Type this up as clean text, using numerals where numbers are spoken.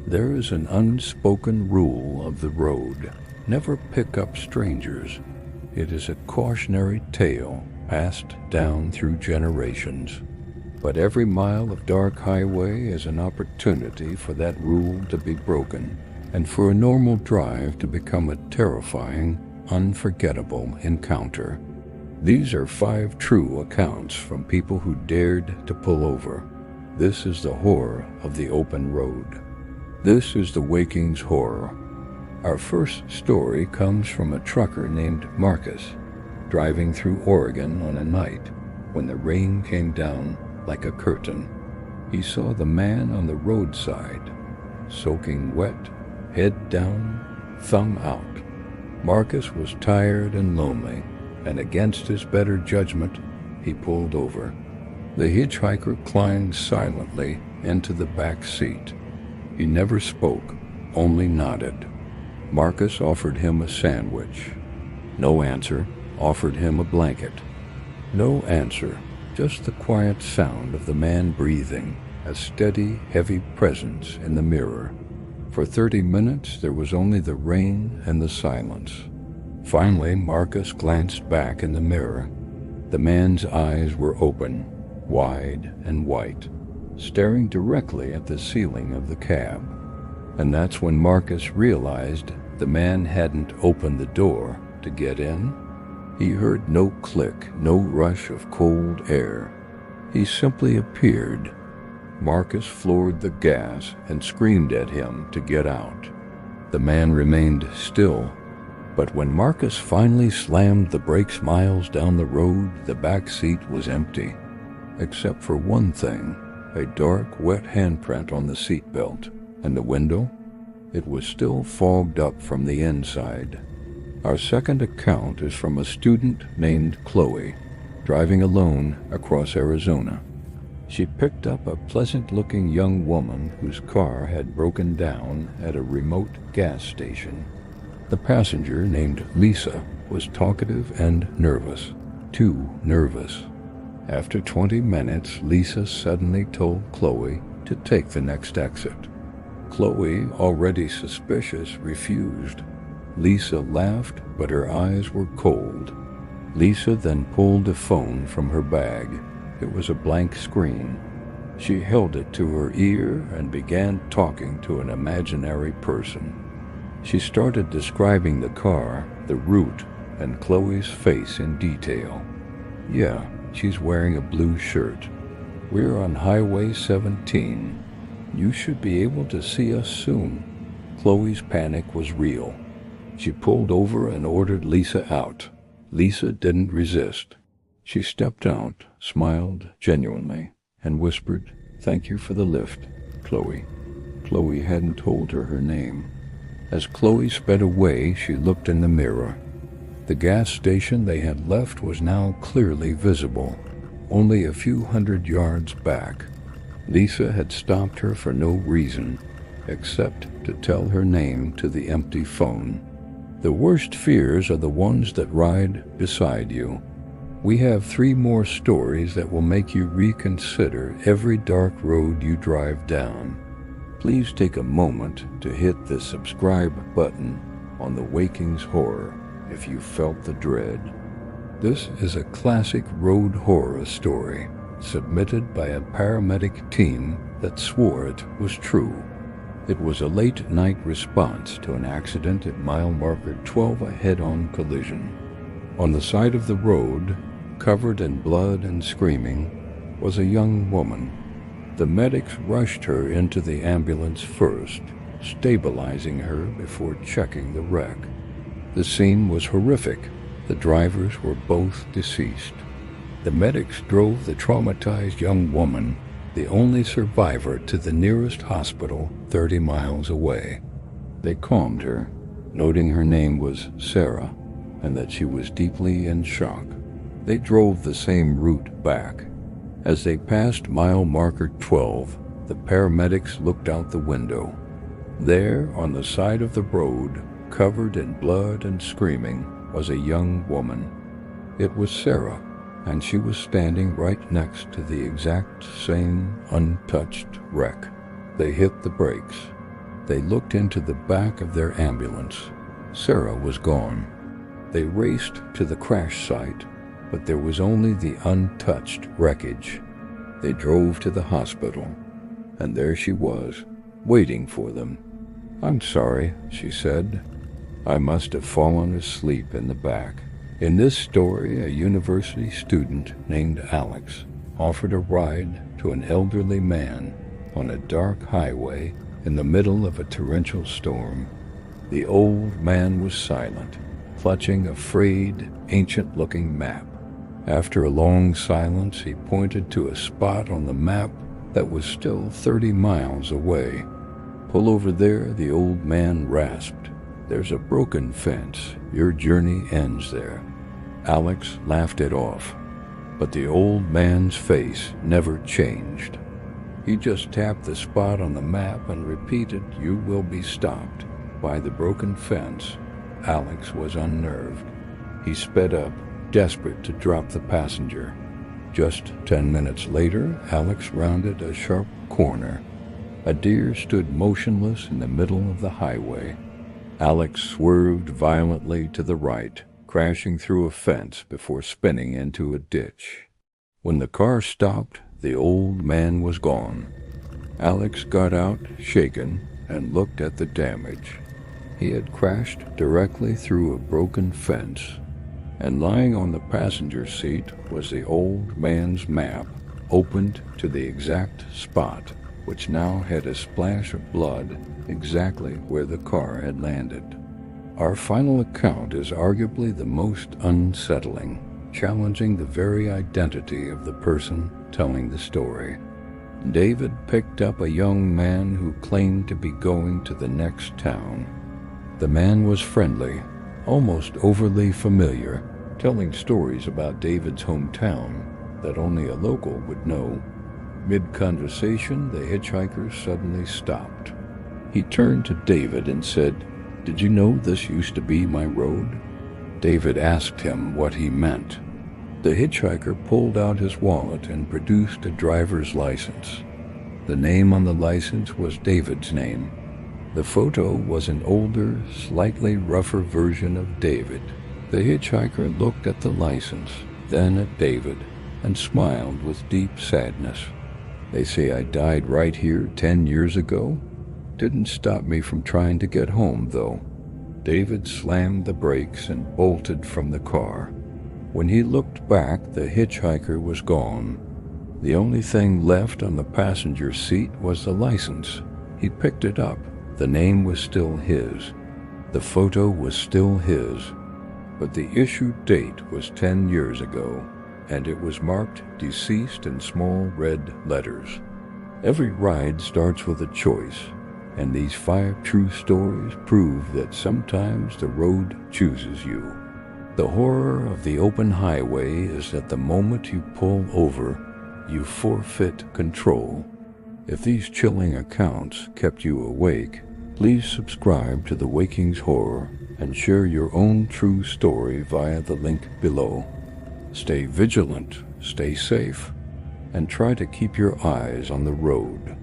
There is an unspoken rule of the road: never pick up strangers. It is a cautionary tale passed down through generations. But every mile of dark highway is an opportunity for that rule to be broken, and for a normal drive to become a terrifying, unforgettable encounter. These are 5 true accounts from people who dared to pull over. This is the horror of the open road. This is the Waking's Horror. Our first story comes from a trucker named Marcus, driving through Oregon on a night when the rain came down like a curtain. He saw the man on the roadside, soaking wet, head down, thumb out. Marcus was tired and lonely, and against his better judgment, he pulled over. The hitchhiker climbed silently into the back seat. He never spoke, only nodded. Marcus offered him a sandwich. No answer. Offered him a blanket. No answer, just the quiet sound of the man breathing, a steady, heavy presence in the mirror. For 30 minutes there was only the rain and the silence. Finally, Marcus glanced back in the mirror. The man's eyes were open, wide and white, staring directly at the ceiling of the cab. And that's when Marcus realized the man hadn't opened the door to get in. He heard no click, no rush of cold air. He simply appeared. Marcus floored the gas and screamed at him to get out. The man remained still, but when Marcus finally slammed the brakes miles down the road, the back seat was empty, except for one thing: a dark, wet handprint on the seatbelt. And the window? It was still fogged up from the inside. Our second account is from a student named Chloe, driving alone across Arizona. She picked up a pleasant-looking young woman whose car had broken down at a remote gas station. The passenger, named Lisa, was talkative and nervous, too nervous. After 20 minutes, Lisa suddenly told Chloe to take the next exit. Chloe, already suspicious, refused. Lisa laughed, but her eyes were cold. Lisa then pulled a phone from her bag. It was a blank screen. She held it to her ear and began talking to an imaginary person. She started describing the car, the route, and Chloe's face in detail. Yeah, she's wearing a blue shirt. We're on Highway 17. You should be able to see us soon. Chloe's panic was real. She pulled over and ordered Lisa out. Lisa didn't resist. She stepped out, smiled genuinely, and whispered, "Thank you for the lift, Chloe." Chloe hadn't told her name. As Chloe sped away, she looked in the mirror. The gas station they had left was now clearly visible, only a few hundred yards back. Lisa had stopped her for no reason, except to tell her name to the empty phone. The worst fears are the ones that ride beside you. We have 3 more stories that will make you reconsider every dark road you drive down. Please take a moment to hit the subscribe button on the Waking's Horror if you felt the dread. This is a classic road horror story, submitted by a paramedic team that swore it was true. It was a late-night response to an accident at mile marker 12, a head-on collision. On the side of the road, covered in blood and screaming, was a young woman. The medics rushed her into the ambulance first, stabilizing her before checking the wreck. The scene was horrific. The drivers were both deceased. The medics drove the traumatized young woman, the only survivor, to the nearest hospital 30 miles away. They calmed her, noting her name was Sarah and that she was deeply in shock. They drove the same route back. As they passed mile marker 12, the paramedics looked out the window. There, on the side of the road, covered in blood and screaming, was a young woman. It was Sarah, and she was standing right next to the exact same untouched wreck. They hit the brakes. They looked into the back of their ambulance. Sarah was gone. They raced to the crash site, but there was only the untouched wreckage. They drove to the hospital, and there she was, waiting for them. "I'm sorry," she said. "I must have fallen asleep in the back." In this story, a university student named Alex offered a ride to an elderly man on a dark highway in the middle of a torrential storm. The old man was silent, clutching a frayed, ancient-looking map. After a long silence, he pointed to a spot on the map that was still 30 miles away. "Pull over there," the old man rasped. "There's a broken fence. Your journey ends there." Alex laughed it off, but the old man's face never changed. He just tapped the spot on the map and repeated, "You will be stopped by the broken fence." Alex was unnerved. He sped up, desperate to drop the passenger. Just 10 minutes later, Alex rounded a sharp corner. A deer stood motionless in the middle of the highway. Alex swerved violently to the right, crashing through a fence before spinning into a ditch. When the car stopped, the old man was gone. Alex got out, shaken, and looked at the damage. He had crashed directly through a broken fence, and lying on the passenger seat was the old man's map, opened to the exact spot, which now had a splash of blood exactly where the car had landed. Our final account is arguably the most unsettling, challenging the very identity of the person telling the story. David picked up a young man who claimed to be going to the next town. The man was friendly, almost overly familiar, telling stories about David's hometown that only a local would know. Mid-conversation, the hitchhiker suddenly stopped. He turned to David and said, "Did you know this used to be my road?" David asked him what he meant. The hitchhiker pulled out his wallet and produced a driver's license. The name on the license was David's name. The photo was an older, slightly rougher version of David. The hitchhiker looked at the license, then at David, and smiled with deep sadness. "They say I died right here 10 years ago. Didn't stop me from trying to get home, though." David slammed the brakes and bolted from the car. When he looked back, the hitchhiker was gone. The only thing left on the passenger seat was the license. He picked it up. The name was still his. The photo was still his. But the issue date was 10 years ago, and it was marked deceased in small red letters. Every ride starts with a choice, and these 5 true stories prove that sometimes the road chooses you. The horror of the open highway is that the moment you pull over, you forfeit control. If these chilling accounts kept you awake, please subscribe to The Waking's Horror and share your own true story via the link below. Stay vigilant, stay safe, and try to keep your eyes on the road.